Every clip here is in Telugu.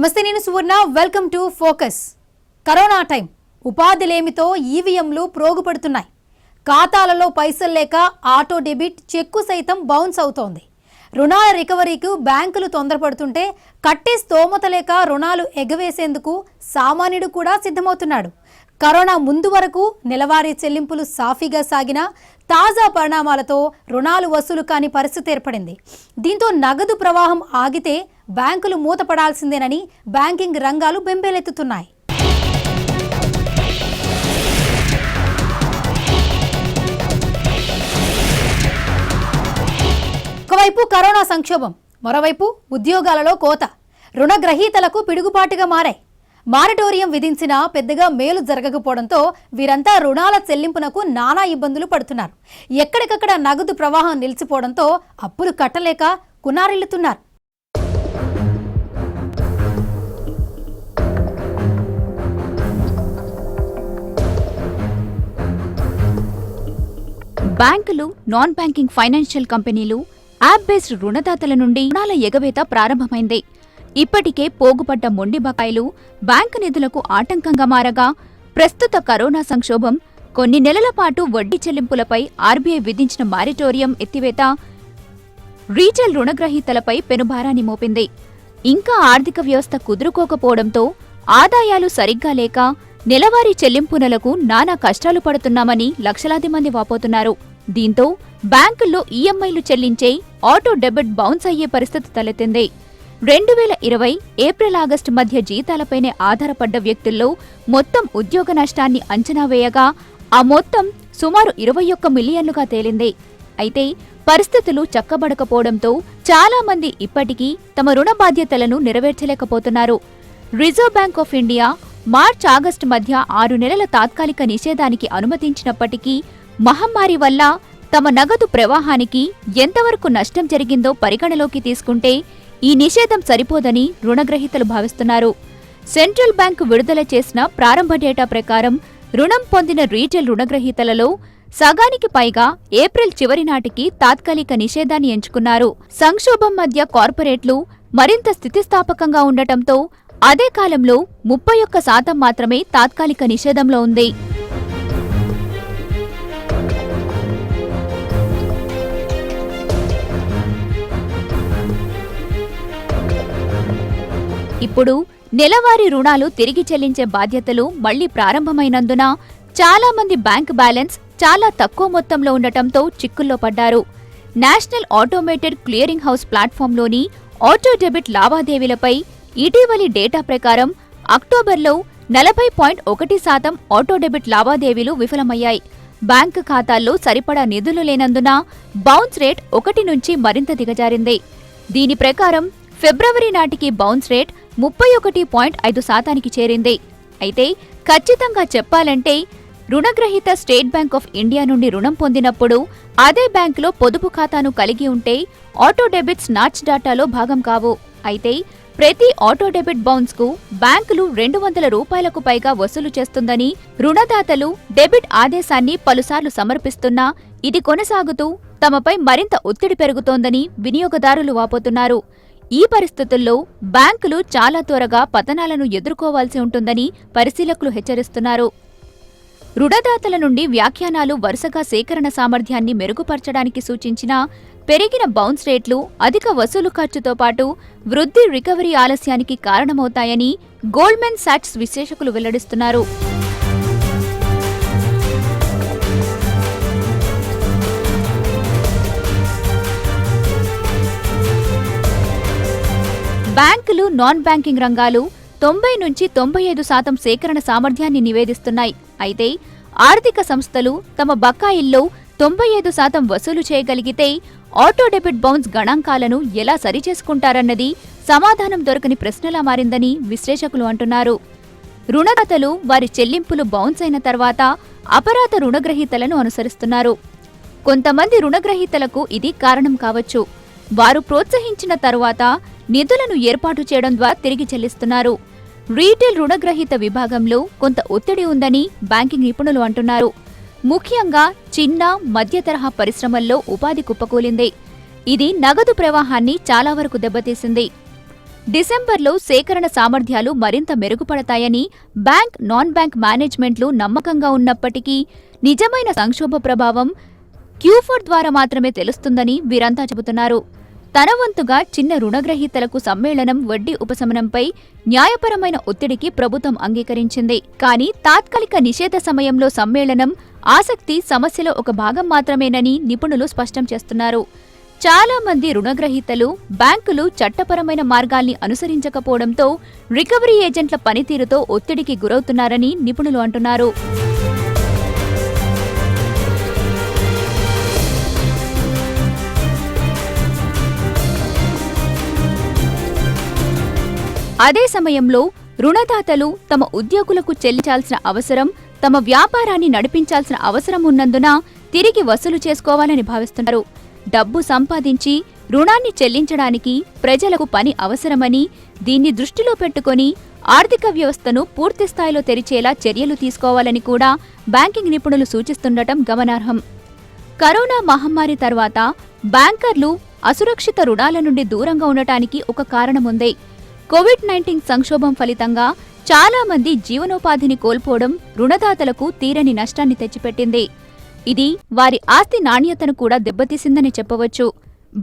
నమస్తే, నేను Suvarna. Welcome to focus. Corona time ఉపాధిలేమితో ఈవీఎంలు ప్రోగుపడుతున్నాయి. ఖాతాలలో పైసలు లేక ఆటో డెబిట్ చెక్కు సైతం బౌన్స్ అవుతోంది. రుణాల రికవరీకి బ్యాంకులు తొందరపడుతుంటే కట్టే స్తోమత లేక రుణాలు ఎగవేసేందుకు సామాన్యుడు కూడా సిద్ధమవుతున్నాడు. కరోనా ముందు వరకు నెలవారీ చెల్లింపులు సాఫీగా సాగినా తాజా పరిణామాలతో రుణాలు వసూలు కాని పరిస్థితి ఏర్పడింది. దీంతో నగదు ప్రవాహం ఆగితే బ్యాంకులు మూతపడాల్సిందేనని బ్యాంకింగ్ రంగాలు బెంబేలెత్తుతున్నాయి. ఒకవైపు కరోనా సంక్షోభం, మరోవైపు ఉద్యోగాలలో కోత, రుణగ్రహీతలకు పిడుగుపాటుగా మారాయి. మారటోరియం విధించినా పెద్దగా మేలు జరగకపోవడంతో వీరంతా రుణాల చెల్లింపునకు నానా ఇబ్బందులు పడుతున్నారు. ఎక్కడికక్కడ నగదు ప్రవాహం నిలిచిపోవడంతో అప్పులు కట్టలేక కునారిల్లుతున్నారు. బ్యాంకులు, నాన్ బ్యాంకింగ్ ఫైనాన్షియల్ కంపెనీలు, యాప్ బేస్డ్ రుణదాతల నుండి రుణాల ఎగవేత ప్రారంభమైంది. ఇప్పటికే పోగుపడ్డ మొండి బకాయిలు బ్యాంకు నిధులకు ఆటంకంగా మారగా ప్రస్తుత కరోనా సంక్షోభం కొన్ని నెలల పాటు వడ్డీ చెల్లింపులపై ఆర్బీఐ విధించిన మారిటోరియం ఎత్తివేత రీటైల్ రుణగ్రహీతలపై పెనుభారాన్ని మోపింది. ఇంకా ఆర్థిక వ్యవస్థ కుదురుకోకపోవడంతో ఆదాయాలు సరిగ్గా లేక నెలవారీ చెల్లింపునలకు నానా కష్టాలు పడుతున్నామని లక్షలాది మంది వాపోతున్నారు. దీంతో బ్యాంకుల్లో ఈఎంఐలు చెల్లించే ఆటో డెబిట్ బౌన్స్ అయ్యే పరిస్థితి తలెత్తింది. 2020 ఏప్రిల్-ఆగస్టు మధ్య జీతాలపైనే ఆధారపడ్డ వ్యక్తుల్లో మొత్తం ఉద్యోగ నష్టాన్ని అంచనా వేయగా ఆ మొత్తం సుమారు 21 మిలియన్లుగా తేలింది. అయితే పరిస్థితులు చక్కబడకపోవడంతో చాలా మంది ఇప్పటికీ తమ రుణ బాధ్యతలను నెరవేర్చలేకపోతున్నారు. రిజర్వ్ బ్యాంక్ ఆఫ్ ఇండియా మార్చి-ఆగస్టు మధ్య 6 నెలల తాత్కాలిక నిషేధానికి అనుమతించినప్పటికీ మహమ్మారి వల్ల తమ నగదు ప్రవాహానికి ఎంతవరకు నష్టం జరిగిందో పరిగణలోకి తీసుకుంటే ఈ నిషేధం సరిపోదని రుణగ్రహీతలు భావిస్తున్నారు. సెంట్రల్ బ్యాంకు విడుదల చేసిన ప్రారంభ డేటా ప్రకారం రుణం పొందిన రీటైల్ రుణగ్రహీతలలో సగానికి పైగా ఏప్రిల్ చివరి నాటికి తాత్కాలిక నిషేధాన్ని ఎంచుకున్నారు. సంక్షోభం మధ్య కార్పొరేట్లు మరింత స్థితిస్థాపకంగా ఉండటంతో అదే కాలంలో 31% మాత్రమే తాత్కాలిక నిషేధంలో ఉంది. ఇప్పుడు నెలవారీ రుణాలు తిరిగి చెల్లించే బాధ్యతలు మళ్లీ ప్రారంభమైనందున చాలా మంది బ్యాంక్ బ్యాలెన్స్ చాలా తక్కువ మొత్తంలో ఉండటంతో చిక్కుల్లో పడ్డారు. నేషనల్ ఆటోమేటెడ్ క్లియరింగ్ హౌస్ ప్లాట్ఫామ్లోని ఆటో డెబిట్ లావాదేవీలపై ఇటీవలి డేటా ప్రకారం అక్టోబర్లో 40.1% ఆటో డెబిట్ లావాదేవీలు విఫలమయ్యాయి. బ్యాంకు ఖాతాల్లో సరిపడా నిధులు లేనందున బౌన్స్ రేట్ 1 నుంచి మరింత దిగజారింది. దీని ప్రకారం ఫిబ్రవరి నాటికి బౌన్స్ రేట్ 31.5%కి చేరింది. అయితే ఖచ్చితంగా చెప్పాలంటే రుణగ్రహీత స్టేట్ బ్యాంక్ ఆఫ్ ఇండియా నుండి రుణం పొందినప్పుడు అదే బ్యాంకులో పొదుపు ఖాతాను కలిగి ఉంటే ఆటో డెబిట్స్ నాచ్ డాటాలో భాగం కావు. అయితే ప్రతి ఆటో డెబిట్ బౌన్స్ కు బ్యాంకులు 200 రూపాయలకు పైగా వసూలు చేస్తుందని రుణదాతలు డెబిట్ ఆదేశాన్ని పలుసార్లు సమర్పిస్తున్నా ఇది కొనసాగుతూ తమపై మరింత ఒత్తిడి పెరుగుతోందని వినియోగదారులు వాపోతున్నారు. ఈ పరిస్థితుల్లో బ్యాంకులు చాలా త్వరగా పతనాలను ఎదుర్కోవాల్సి ఉంటుందని పరిశీలకులు హెచ్చరిస్తున్నారు. రుణదాతల నుండి వ్యాఖ్యానాలు వరుసగా సేకరణ సామర్థ్యాన్ని మెరుగుపరచడానికి సూచించిన పెరిగిన బౌన్స్ రేట్లు అధిక వసూలు ఖర్చుతో పాటు వృద్ధి రికవరీ ఆలస్యానికి కారణమవుతాయని గోల్డ్మెన్ సాక్స్ విశ్లేషకులు వెల్లడిస్తున్నారు. బ్యాంకులు, నాన్ బ్యాంకింగ్ రంగాలు 90 నుంచి 95% సేకరణ సామర్థ్యాన్ని నివేదిస్తున్నాయి. అయితే ఆర్థిక సంస్థలు తమ బకాయిల్లో 95% వసూలు చేయగలిగితే ఆటో డెబిట్ బౌన్స్ గణాంకాలను ఎలా సరిచేసుకుంటారన్నది సమాధానం దొరకని ప్రశ్నలా మారిందని విశ్లేషకులు అంటున్నారు. రుణదాతలు వారి చెల్లింపులు బౌన్స్ అయిన తర్వాత అపరాధ రుణగ్రహీతలను అనుసరిస్తున్నారు. కొంతమంది రుణగ్రహీతలకు ఇది కారణం కావచ్చు. వారు ప్రోత్సహించిన తరువాత నిధులను ఏర్పాటు చేయడం ద్వారా తిరిగి చెల్లిస్తున్నారు. రీటైల్ రుణగ్రహీత విభాగంలో కొంత ఒత్తిడి ఉందని బ్యాంకింగ్ నిపుణులు అంటున్నారు. ముఖ్యంగా చిన్న, మధ్య తరహా పరిశ్రమల్లో ఉపాధి కుప్పకూలింది. ఇది నగదు ప్రవాహాన్ని చాలా వరకు దెబ్బతీసింది. డిసెంబర్లో సేకరణ సామర్థ్యాలు మరింత మెరుగుపడతాయని బ్యాంక్, నాన్ బ్యాంక్ మేనేజ్మెంట్లు నమ్మకంగా ఉన్నప్పటికీ నిజమైన సంక్షోభ ప్రభావం Q4 ద్వారా మాత్రమే తెలుస్తుందని వీరంతా చెబుతున్నారు. తన వంతుగా చిన్న రుణగ్రహీతలకు సమ్మేళనం వడ్డీ ఉపశమనంపై న్యాయపరమైన ఒత్తిడికి ప్రభుత్వం అంగీకరించింది. కానీ తాత్కాలిక నిషేధ సమయంలో సమ్మేళనం ఆసక్తి సమస్యలో ఒక భాగం మాత్రమేనని నిపుణులు స్పష్టం చేస్తున్నారు. చాలా మంది రుణగ్రహీతలు బ్యాంకులు చట్టపరమైన మార్గాల్ని అనుసరించకపోవడంతో రికవరీ ఏజెంట్ల పనితీరుతో ఒత్తిడికి గురవుతున్నారని నిపుణులు అంటున్నారు. అదే సమయంలో రుణదాతలు తమ ఉద్యోగులకు చెల్లించాల్సిన అవసరం, తమ వ్యాపారాన్ని నడిపించాల్సిన అవసరం ఉన్నందున తిరిగి వసూలు చేసుకోవాలని భావిస్తున్నారు. డబ్బు సంపాదించి రుణాన్ని చెల్లించడానికి ప్రజలకు పని అవసరమని, దీన్ని దృష్టిలో పెట్టుకుని ఆర్థిక వ్యవస్థను పూర్తిస్థాయిలో తెరిచేలా చర్యలు తీసుకోవాలని కూడా బ్యాంకింగ్ నిపుణులు సూచిస్తుండటం గమనార్హం. కరోనా మహమ్మారి తర్వాత బ్యాంకర్లు అసురక్షిత రుణాల నుండి దూరంగా ఉండటానికి ఒక కారణముంది. కోవిడ్-19 సంక్షోభం ఫలితంగా చాలా మంది జీవనోపాధిని కోల్పోవడం రుణదాతలకు తీరని నష్టాన్ని తెచ్చిపెట్టింది. ఇది వారి ఆస్తి నాణ్యతను కూడా దెబ్బతీసిందని చెప్పవచ్చు.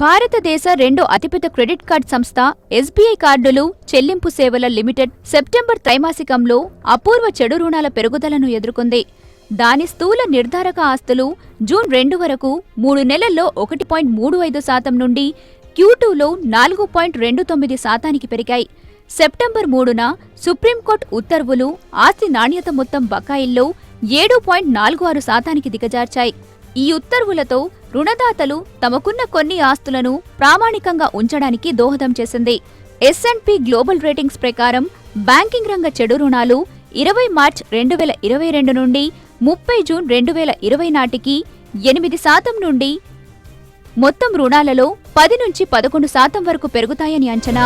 భారతదేశ రెండో అతిపెద్ద క్రెడిట్ కార్డ్ సంస్థ SBI కార్డులు చెల్లింపు సేవల లిమిటెడ్ సెప్టెంబర్ త్రైమాసికంలో అపూర్వ చెడు రుణాల పెరుగుదలను ఎదుర్కొంది. దాని స్థూల నిర్ధారక ఆస్తులు జూన్ 2 వరకు 3 నెలల్లో 1.35% నుండి Q2లో 4.29% పెరిగాయి. సెప్టెంబర్ 3న సుప్రీంకోర్టు ఉత్తర్వులు ఆస్తి నాణ్యత మొత్తం బకాయిల్లో 7.46% దిగజార్చాయి. ఈ ఉత్తర్వులతో రుణదాతలు తమకున్న కొన్ని ఆస్తులను ప్రామాణికంగా ఉంచడానికి దోహదం చేసింది. S&P గ్లోబల్ రేటింగ్స్ ప్రకారం బ్యాంకింగ్ రంగ చెడు రుణాలు 20 మార్చ్ 2022 నుండి 30 జూన్ 2020 నాటికి 8% నుండి మొత్తం రుణాలలో 10 నుంచి 11% వరకు పెరుగుతాయని అంచనా.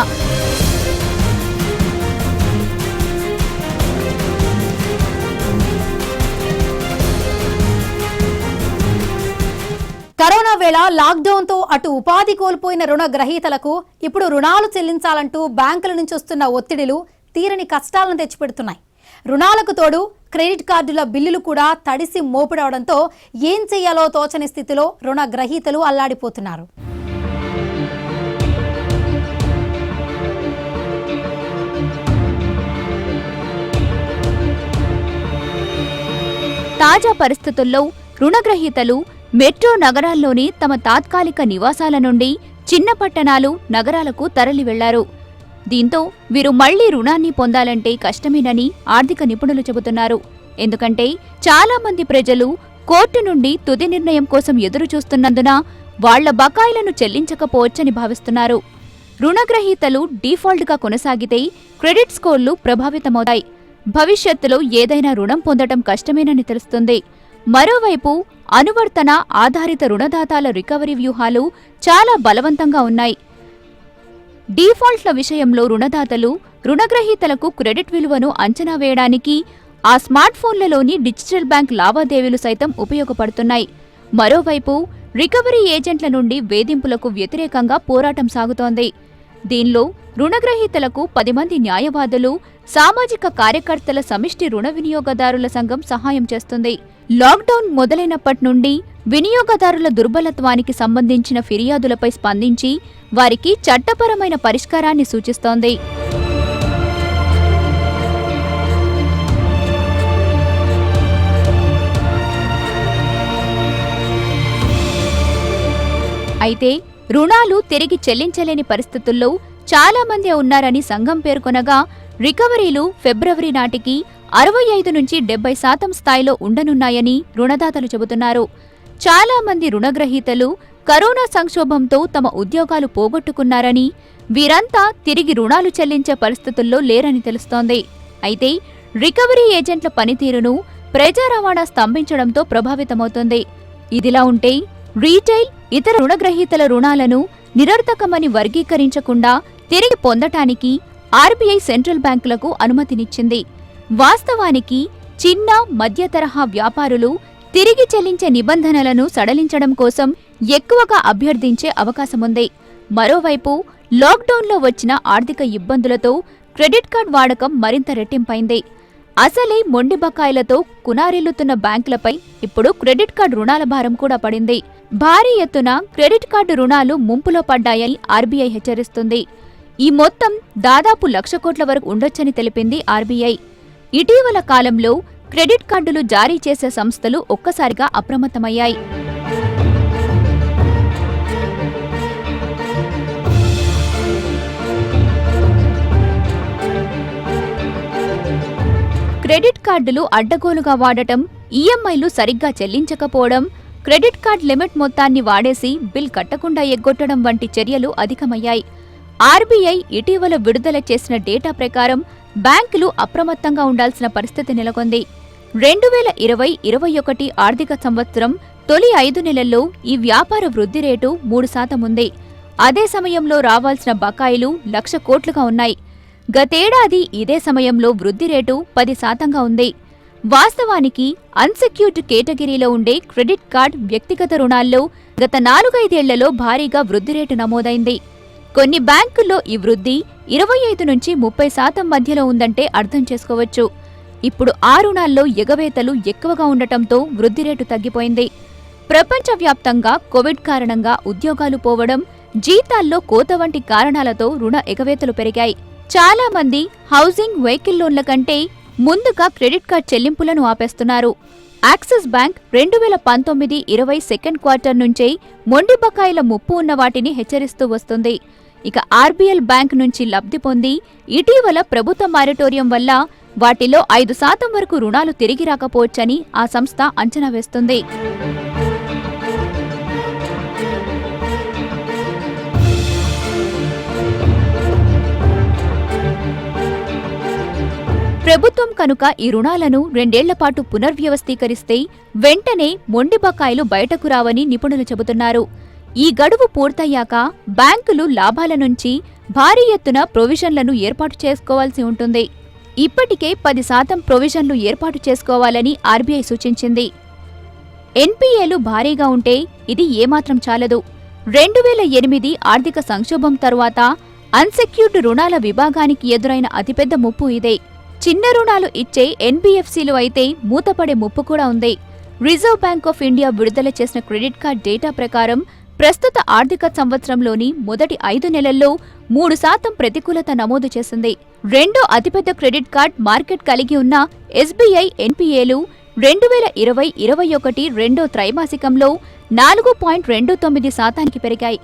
కరోనా వేళ లాక్డౌన్తో అటు ఉపాధి కోల్పోయిన రుణ గ్రహీతలకు ఇప్పుడు రుణాలు చెల్లించాలంటూ బ్యాంకుల నుంచి వస్తున్న ఒత్తిడిలు తీరని కష్టాలను తెచ్చిపెడుతున్నాయి. రుణాలకు తోడు క్రెడిట్ కార్డుల బిల్లులు కూడా తడిసి మోపిడవడంతో ఏం చెయ్యాలో తోచని స్థితిలో రుణ గ్రహీతలు అల్లాడిపోతున్నారు. తాజా పరిస్థితుల్లో రుణగ్రహీతలు మెట్రో నగరాల్లోని తమ తాత్కాలిక నివాసాల నుండి చిన్న పట్టణాలు, నగరాలకు తరలి వెళ్లారు. దీంతో వీరు మళ్లీ రుణాన్ని పొందాలంటే కష్టమేనని ఆర్థిక నిపుణులు చెబుతున్నారు. ఎందుకంటే చాలా మంది ప్రజలు కోర్టు నుండి తుది నిర్ణయం కోసం ఎదురుచూస్తున్నందున వాళ్ల బకాయిలను చెల్లించకపోవచ్చని భావిస్తున్నారు. రుణగ్రహీతలు డీఫాల్ట్గా కొనసాగితే క్రెడిట్ స్కోర్లు ప్రభావితమవుతాయి. భవిష్యత్తులో ఏదైనా రుణం పొందటం కష్టమేనని తెలుస్తుంది. మరోవైపు అనువర్తన ఆధారిత రుణదాతాల రికవరీ వ్యూహాలు చాలా బలవంతంగా ఉన్నాయి. డీఫాల్ట్ల విషయంలో రుణదాతలు రుణగ్రహీతలకు క్రెడిట్ విలువను అంచనా వేయడానికి ఆ స్మార్ట్ ఫోన్లలోని డిజిటల్ బ్యాంక్ లావాదేవీలు సైతం ఉపయోగపడుతున్నాయి. మరోవైపు రికవరీ ఏజెంట్ల నుండి వేధింపులకు వ్యతిరేకంగా పోరాటం సాగుతోంది. దీనిలో రుణగ్రహీతలకు 10 మంది న్యాయవాదులు, సామాజిక కార్యకర్తల సమిష్టి రుణ వినియోగదారుల సంఘం సహాయం చేస్తుంది. లాక్డౌన్ మొదలైనప్పటి నుండి వినియోగదారుల దుర్బలత్వానికి సంబంధించిన ఫిర్యాదులపై స్పందించి వారికి చట్టపరమైన పరిష్కారాన్ని సూచిస్తోంది. అయితే రుణాలు తిరిగి చెల్లించలేని పరిస్థితుల్లో చాలా మంది ఉన్నారని సంఘం పేర్కొనగా, రికవరీలు ఫిబ్రవరి నాటికి 65 నుంచి 70% స్థాయిలో ఉండనున్నాయని రుణదాతలు చెబుతున్నారు. చాలా మంది రుణగ్రహీతలు కరోనా సంక్షోభంతో తమ ఉద్యోగాలు పోగొట్టుకున్నారని, వీరంతా తిరిగి రుణాలు చెల్లించే పరిస్థితుల్లో లేరని తెలుస్తోంది. అయితే రికవరీ ఏజెంట్ల పనితీరును ప్రజా రవాణా స్తంభించడంతో ప్రభావితమవుతుంది. ఇదిలా ఉంటే రీటైల్, ఇతర రుణగ్రహీతల రుణాలను నిరర్థకమని వర్గీకరించకుండా తిరిగి పొందటానికి RBI సెంట్రల్ బ్యాంకులకు అనుమతినిచ్చింది. వాస్తవానికి చిన్న, మధ్య తరహా వ్యాపారులు తిరిగి చెల్లించే నిబంధనలను సడలించడం కోసం ఎక్కువగా అభ్యర్థించే అవకాశముంది. మరోవైపు లాక్డౌన్లో వచ్చిన ఆర్థిక ఇబ్బందులతో క్రెడిట్ కార్డ్ వాడకం మరింత రెట్టింపైంది. అసలే మొండి బకాయిలతో కునారిల్లుతున్న బ్యాంకులపై ఇప్పుడు క్రెడిట్ కార్డు రుణాల భారం కూడా పడింది. భారీ ఎత్తున క్రెడిట్ కార్డు రుణాలు ముంపులో పడ్డాయని ఆర్బీఐ హెచ్చరిస్తుంది. ఈ మొత్తం దాదాపు 1,00,000 కోట్ల వరకు ఉండొచ్చని తెలిపింది ఆర్బీఐ. ఇటీవల కాలంలో క్రెడిట్ కార్డులు జారీ చేసే సంస్థలు ఒక్కసారిగా అప్రమత్తమయ్యాయి. క్రెడిట్ కార్డులు అడ్డగోలుగా వాడటం, ఈఎంఐలు సరిగ్గా చెల్లించకపోవడం, క్రెడిట్ కార్డ్ లిమిట్ మొత్తాన్ని వాడేసి బిల్ కట్టకుండా ఎగ్గొట్టడం వంటి చర్యలు అధికమయ్యాయి. ఆర్బీఐ ఇటీవల విడుదల చేసిన డేటా ప్రకారం బ్యాంకులు అప్రమత్తంగా ఉండాల్సిన పరిస్థితి నెలకొంది. 2020-21 ఆర్థిక సంవత్సరం తొలి 5 నెలల్లో ఈ వ్యాపార వృద్ధి రేటు 3% ఉంది. అదే సమయంలో రావాల్సిన బకాయిలు 1,00,000 కోట్లుగా ఉన్నాయి. గతేడాది ఇదే సమయంలో వృద్ధి రేటు 10%గా ఉంది. వాస్తవానికి అన్సెక్యూర్డ్ కేటగిరీలో ఉండే క్రెడిట్ కార్డ్ వ్యక్తిగత రుణాల్లో గత 4-5 ఏళ్లలో భారీగా వృద్ధి రేటు నమోదైంది. కొన్ని బ్యాంకుల్లో ఈ వృద్ధి 25-30% మధ్యలో ఉందంటే అర్థం చేసుకోవచ్చు. ఇప్పుడు ఆ రుణాల్లో ఎగవేతలు ఎక్కువగా ఉండటంతో వృద్ధి రేటు తగ్గిపోయింది. ప్రపంచవ్యాప్తంగా కోవిడ్ కారణంగా ఉద్యోగాలు పోవడం, జీతాల్లో కోత వంటి కారణాలతో రుణ ఎగవేతలు పెరిగాయి. చాలా మంది హౌసింగ్, వెహికల్ లోన్ల కంటే ముందుగా క్రెడిట్ కార్డ్ చెల్లింపులను ఆపేస్తున్నారు. యాక్సిస్ బ్యాంక్ 2019-20 సెకండ్ క్వార్టర్ నుంచే మొండి బకాయిల ముప్పు ఉన్న వాటిని హెచ్చరిస్తూ వస్తుంది. ఇక ఆర్బీఎల్ బ్యాంక్ నుంచి లబ్ధి పొంది ఇటీవల ప్రభుత్వ మారిటోరియం వల్ల వాటిలో 5% వరకు రుణాలు తిరిగి రాకపోవచ్చని ఆ సంస్థ అంచనా వేస్తుంది. ప్రభుత్వం కనుక ఈ రుణాలను 2 ఏళ్ల పాటు పునర్వ్యవస్థీకరిస్తే వెంటనే మొండి బకాయిలు బయటకు రావని నిపుణులు చెబుతున్నారు. ఈ గడువు పూర్తయ్యాక బ్యాంకులు లాభాల నుంచి భారీ ఎత్తున ప్రొవిజన్లను ఏర్పాటు చేసుకోవాల్సి ఉంటుంది. ఇప్పటికే 10% ప్రొవిజన్లు ఏర్పాటు చేసుకోవాలని ఆర్బీఐ సూచించింది. ఎన్పీఏలు భారీగా ఉంటే ఇది ఏమాత్రం చాలదు. 2008 ఆర్థిక సంక్షోభం తరువాత అన్సెక్యూర్డ్ రుణాల విభాగానికి ఎదురైన అతిపెద్ద ముప్పు ఇదే. చిన్న రుణాలు ఇచ్చే ఎన్బీఎఫ్సీలు అయితే మూతపడే ముప్పు కూడా ఉంది. రిజర్వ్ బ్యాంక్ ఆఫ్ ఇండియా విడుదల చేసిన క్రెడిట్ కార్డ్ డేటా ప్రకారం ప్రస్తుత ఆర్థిక సంవత్సరంలోని మొదటి 5 నెలల్లో 3% ప్రతికూలత నమోదు చేసింది. రెండో అతిపెద్ద క్రెడిట్ కార్డ్ మార్కెట్ కలిగి ఉన్న ఎస్బీఐ ఎన్పీఏలు 2020-21 రెండో త్రైమాసికంలో 4.29% పెరిగాయి.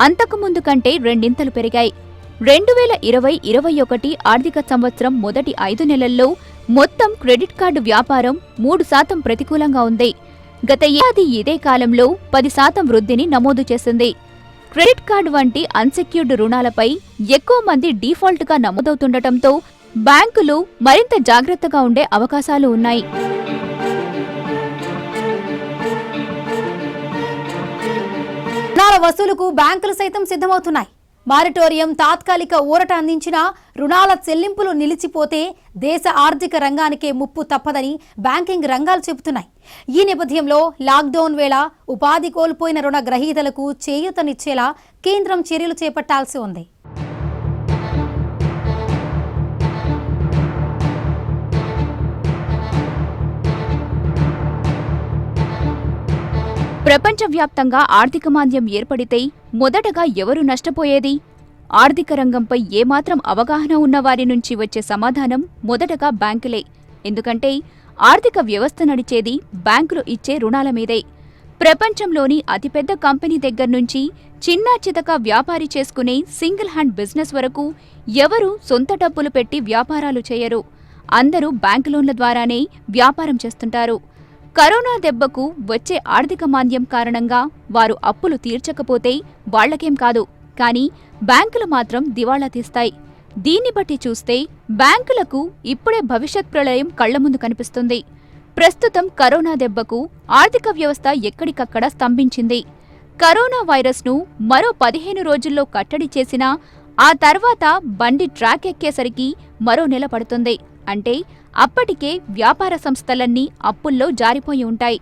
అంతకుముందు కంటే రెండింతలు పెరిగాయి. 2020-21 ఆర్థిక సంవత్సరం మొదటి 5 నెలల్లో మొత్తం క్రెడిట్ కార్డు వ్యాపారం 3% ప్రతికూలంగా ఉంది. గత ఏడాది ఇదే కాలంలో 10% వృద్ధిని నమోదు చేసింది. క్రెడిట్ కార్డు వంటి అన్సెక్యూర్డ్ రుణాలపై ఎక్కువ మంది డీఫాల్ట్గా నమోదవుతుండటంతో బ్యాంకులు మరింత జాగ్రత్తగా ఉండే అవకాశాలు ఉన్నాయి. రుణాల వసూలుకు బ్యాంకులు సైతం సిద్ధమవుతున్నాయి. మారిటోరియం తాత్కాలిక ఊరట అందించిన రుణాల చెల్లింపులు నిలిచిపోతే దేశ ఆర్థిక రంగానికే ముప్పు తప్పదని బ్యాంకింగ్ రంగాలు చెబుతున్నాయి. ఈ నేపథ్యంలో లాక్డౌన్ వేళ ఉపాధి కోల్పోయిన రుణ గ్రహీతలకు చేయూతనిచ్చేలా కేంద్రం చర్యలు చేపట్టాల్సి ఉంది. ప్రపంచవ్యాప్తంగా ఆర్థిక మాంద్యం ఏర్పడితే మొదటగా ఎవరు నష్టపోయేది? ఆర్థిక రంగంపై ఏమాత్రం అవగాహన ఉన్న వారి నుంచి వచ్చే సమాధానం మొదటగా బ్యాంకులే. ఎందుకంటే ఆర్థిక వ్యవస్థ నడిచేది బ్యాంకులు ఇచ్చే రుణాల మీదే. ప్రపంచంలోని అతిపెద్ద కంపెనీ దగ్గర్నుంచి చిన్నా చితక వ్యాపారి చేసుకునే సింగిల్ హ్యాండ్ బిజినెస్ వరకు ఎవరూ సొంత డబ్బులు పెట్టి వ్యాపారాలు చేయరు. అందరూ బ్యాంకు లోన్ల ద్వారానే వ్యాపారం చేస్తుంటారు. కరోనా దెబ్బకు వచ్చే ఆర్థిక మాంద్యం కారణంగా వారు అప్పులు తీర్చకపోతే వాళ్లకేం కాదు, కానీ బ్యాంకులు మాత్రం దివాళా తీస్తాయి. దీన్ని బట్టి చూస్తే బ్యాంకులకు ఇప్పుడే భవిష్యత్ ప్రళయం కళ్ల ముందు కనిపిస్తుంది. ప్రస్తుతం కరోనా దెబ్బకు ఆర్థిక వ్యవస్థ ఎక్కడికక్కడ స్తంభించింది. కరోనా వైరస్ను మరో 15 రోజుల్లో కట్టడి చేసినా ఆ తర్వాత బండి ట్రాక్ ఎక్కేసరికి మరో నెల పడుతుంది. అంటే అప్పటికే వ్యాపార సంస్థలన్నీ అప్పుల్లో జారిపోయి ఉంటాయి.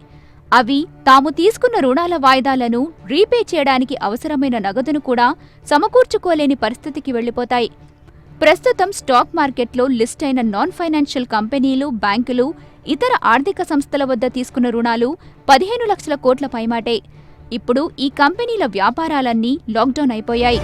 అవి తాము తీసుకున్న రుణాల వాయిదాలను రీపే చేయడానికి అవసరమైన నగదును కూడా సమకూర్చుకోలేని పరిస్థితికి వెళ్లిపోతాయి. ప్రస్తుతం స్టాక్ మార్కెట్లో లిస్ట్ అయిన నాన్ ఫైనాన్షియల్ కంపెనీలు, బ్యాంకులు, ఇతర ఆర్థిక సంస్థల వద్ద తీసుకున్న రుణాలు 15 లక్షల కోట్ల పైమాటే. ఇప్పుడు ఈ కంపెనీల వ్యాపారాలన్నీ లాక్డౌన్ అయిపోయాయి.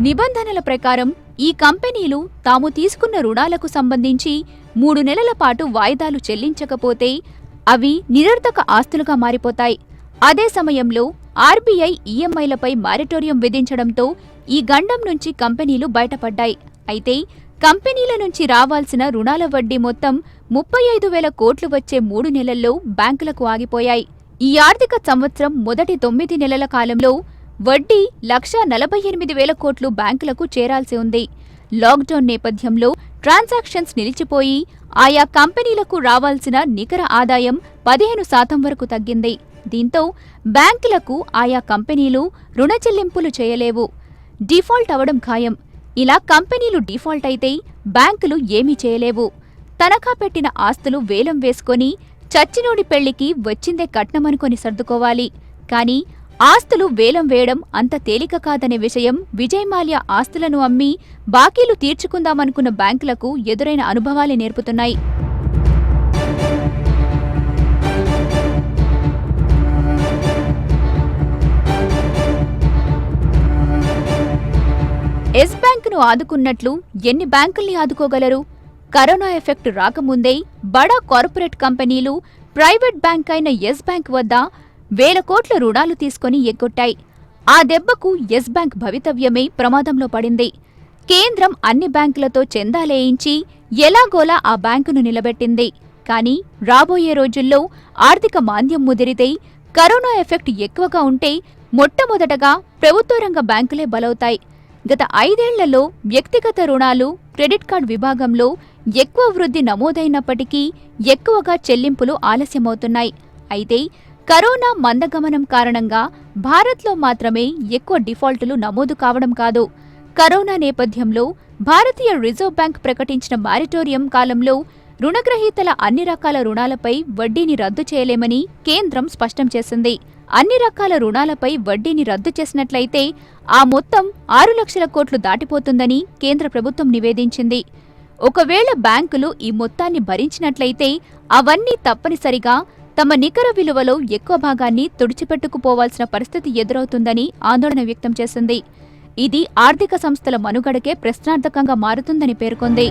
నిబంధనల ప్రకారం ఈ కంపెనీలు తాము తీసుకున్న రుణాలకు సంబంధించి 3 నెలల పాటు వాయిదాలు చెల్లించకపోతే అవి నిరర్థక ఆస్తులుగా మారిపోతాయి. అదే సమయంలో ఆర్బీఐ ఈఎంఐలపై మారిటోరియం విధించడంతో ఈ గండం నుంచి కంపెనీలు బయటపడ్డాయి. అయితే కంపెనీల నుంచి రావాల్సిన రుణాల వడ్డీ మొత్తం 35,000 కోట్లు వచ్చే 3 నెలల్లో బ్యాంకులకు ఆగిపోయాయి. ఈ ఆర్థిక సంవత్సరం మొదటి 9 నెలల కాలంలో వడ్డీ 1,48,000 కోట్లు బ్యాంకులకు చేరాల్సి ఉంది. లాక్డౌన్ నేపథ్యంలో ట్రాన్సాక్షన్స్ నిలిచిపోయి ఆయా కంపెనీలకు రావాల్సిన నికర ఆదాయం 15% వరకు తగ్గింది. దీంతో బ్యాంకులకు ఆయా కంపెనీలు రుణ చెల్లింపులు చేయలేవు. డిఫాల్ట్ అవడం ఖాయం. ఇలా కంపెనీలు డిఫాల్ట్ అయితే బ్యాంకులు ఏమీ చేయలేవు. తనఖా పెట్టిన ఆస్తులు వేలం వేసుకొని చచ్చినోడి పెళ్లికి వచ్చిందే కట్నమనుకొని సర్దుకోవాలి. కానీ ఆస్తులు వేలం వేయడం అంత తేలిక కాదనే విషయం విజయ్ మాల్యా ఆస్తులను అమ్మి బాకీలు తీర్చుకుందామనుకున్న బ్యాంకులకు ఎదురైన అనుభవాలే నేర్పుతున్నాయి. ఎస్ బ్యాంకును ఆదుకున్నట్లు ఎన్ని బ్యాంకుల్ని ఆదుకోగలరు? కరోనా ఎఫెక్ట్ రాకముందే బడా కార్పొరేట్ కంపెనీలు ప్రైవేట్ బ్యాంక్ అయిన ఎస్ బ్యాంక్ వద్ద 1,000 కోట్ల రుణాలు తీసుకుని ఎగ్గొట్టాయి. ఆ దెబ్బకు ఎస్ బ్యాంక్ భవితవ్యమే ప్రమాదంలో పడింది. కేంద్రం అన్ని బ్యాంకులతో చందాలేయించి ఎలాగోలా ఆ బ్యాంకును నిలబెట్టింది. కానీ రాబోయే రోజుల్లో ఆర్థిక మాంద్యం ముదిరితే, కరోనా ఎఫెక్ట్ ఎక్కువగా ఉంటే మొట్టమొదటగా ప్రభుత్వ రంగ బ్యాంకులే బలవుతాయి. గత 5 ఏళ్లలో వ్యక్తిగత రుణాలు, క్రెడిట్ కార్డు విభాగంలో ఎక్కువ వృద్ధి నమోదైనప్పటికీ ఎక్కువగా చెల్లింపులు ఆలస్యమవుతున్నాయి. అయితే కరోనా మందగమనం కారణంగా భారత్లో మాత్రమే ఎక్కువ డిఫాల్టులు నమోదు కావడం కాదు, కరోనా నేపథ్యంలో భారతీయ రిజర్వ్ బ్యాంక్ ప్రకటించిన మారిటోరియం కాలంలో రుణగ్రహీతల అన్ని రకాల రుణాలపై వడ్డీని రద్దు చేయలేమని కేంద్రం స్పష్టం చేసింది. అన్ని రకాల రుణాలపై వడ్డీని రద్దు చేసినట్లయితే ఆ మొత్తం 6 లక్షల కోట్లు దాటిపోతుందని కేంద్ర ప్రభుత్వం నివేదించింది. ఒకవేళ బ్యాంకులు ఈ మొత్తాన్ని భరించినట్లయితే అవన్నీ తప్పనిసరిగా తమ నికర విలువలో ఎక్కువ భాగాన్ని తుడిచిపెట్టుకుపోవాల్సిన పరిస్థితి ఎదురవుతుందని ఆందోళన వ్యక్తం చేసింది. ఇది ఆర్థిక సంస్థల మనుగడకే ప్రశ్నార్థకంగా మారుతుందని పేర్కొంది.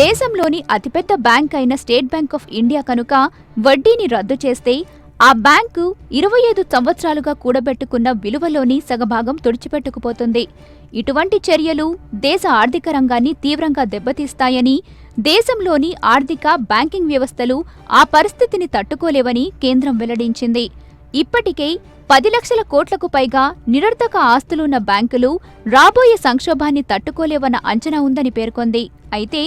దేశంలోని అతిపెద్ద బ్యాంక్ అయిన స్టేట్ బ్యాంక్ ఆఫ్ ఇండియా కనుక వడ్డీని రద్దు చేస్తే ఆ బ్యాంకు 25 సంవత్సరాలుగా కూడబెట్టుకున్న విలువలోని సగభాగం తుడిచిపెట్టుకుపోతుంది. ఇటువంటి చర్యలు దేశ ఆర్థిక రంగాన్ని తీవ్రంగా దెబ్బతీస్తాయని, దేశంలోని ఆర్థిక, బ్యాంకింగ్ వ్యవస్థలు ఆ పరిస్థితిని తట్టుకోలేవని కేంద్రం వెల్లడించింది. ఇప్పటికే 10 లక్షల కోట్లకు పైగా నిరర్థక ఆస్తులున్న బ్యాంకులు రాబోయే సంక్షోభాన్ని తట్టుకోలేవన్న అంచనా ఉందని పేర్కొంది. అయితే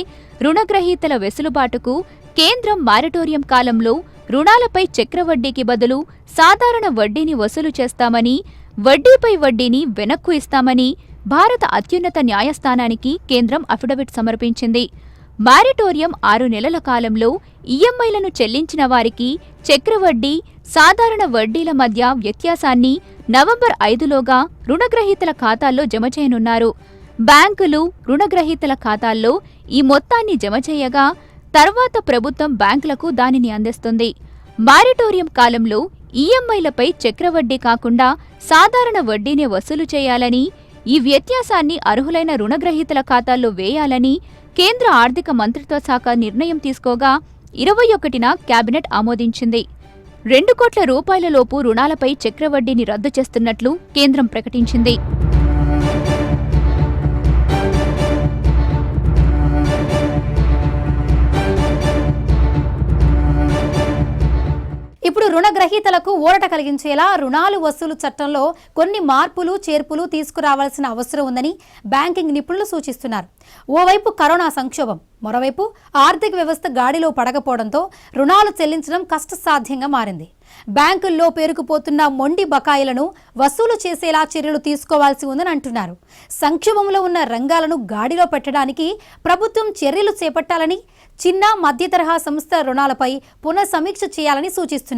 రుణగ్రహీతల వెసులుబాటుకు కేంద్రం మారిటోరియం కాలంలో రుణాలపై చక్రవడ్డీకి బదులు సాధారణ వడ్డీని వసూలు చేస్తామని, వడ్డీపై వడ్డీని వెనక్కు ఇస్తామని భారత అత్యున్నత న్యాయస్థానానికి కేంద్రం అఫిడవిట్ సమర్పించింది. మారిటోరియం 6 నెలల కాలంలో ఈఎంఐలను చెల్లించిన వారికి చక్రవడ్డీ, సాధారణ వడ్డీల మధ్య వ్యత్యాసాన్ని నవంబర్ 5లోగా రుణగ్రహీతల ఖాతాల్లో జమ చేయనున్నారు. బ్యాంకులు రుణగ్రహీతల ఖాతాల్లో ఈ మొత్తాన్ని జమ చేయగా తర్వాత ప్రభుత్వం బ్యాంకులకు దానిని అందిస్తుంది. మారిటోరియం కాలంలో ఈఎంఐలపై చక్రవడ్డీ కాకుండా సాధారణ వడ్డీనే వసూలు చేయాలని, ఈ వ్యత్యాసాన్ని అర్హులైన రుణగ్రహీతల ఖాతాల్లో వేయాలని కేంద్ర ఆర్థిక మంత్రిత్వ శాఖ నిర్ణయం తీసుకోగా 21న కేబినెట్ ఆమోదించింది. 2 కోట్ల రూపాయలలోపు రుణాలపై చక్రవడ్డీని రద్దు చేస్తున్నట్లు కేంద్రం ప్రకటించింది. ఇప్పుడు ఇప్పుడు రుణగ్రహీతలకు ఊరట కలిగించేలా రుణాలు వసూలు చట్టంలో కొన్ని మార్పులు చేర్పులు తీసుకురావాల్సిన అవసరం ఉందని బ్యాంకింగ్ నిపుణులు సూచిస్తున్నారు. ఓవైపు కరోనా సంక్షోభం, మరోవైపు ఆర్థిక వ్యవస్థ గాడిలో పడకపోవడంతో రుణాలు చెల్లించడం కష్టసాధ్యంగా మారింది. బ్యాంకుల్లో పేరుకుపోతున్న మొండి బకాయిలను వసూలు చేసేలా చర్యలు తీసుకోవాల్సి ఉందని అంటున్నారు. సంక్షోభంలో ఉన్న రంగాలను గాడిలో పెట్టడానికి ప్రభుత్వం చర్యలు చేపట్టాలని, చిన్న మధ్య తరహా సంస్థ రుణాలపై పునఃసమీక్ష చేయాలని సూచిస్తున్నారు.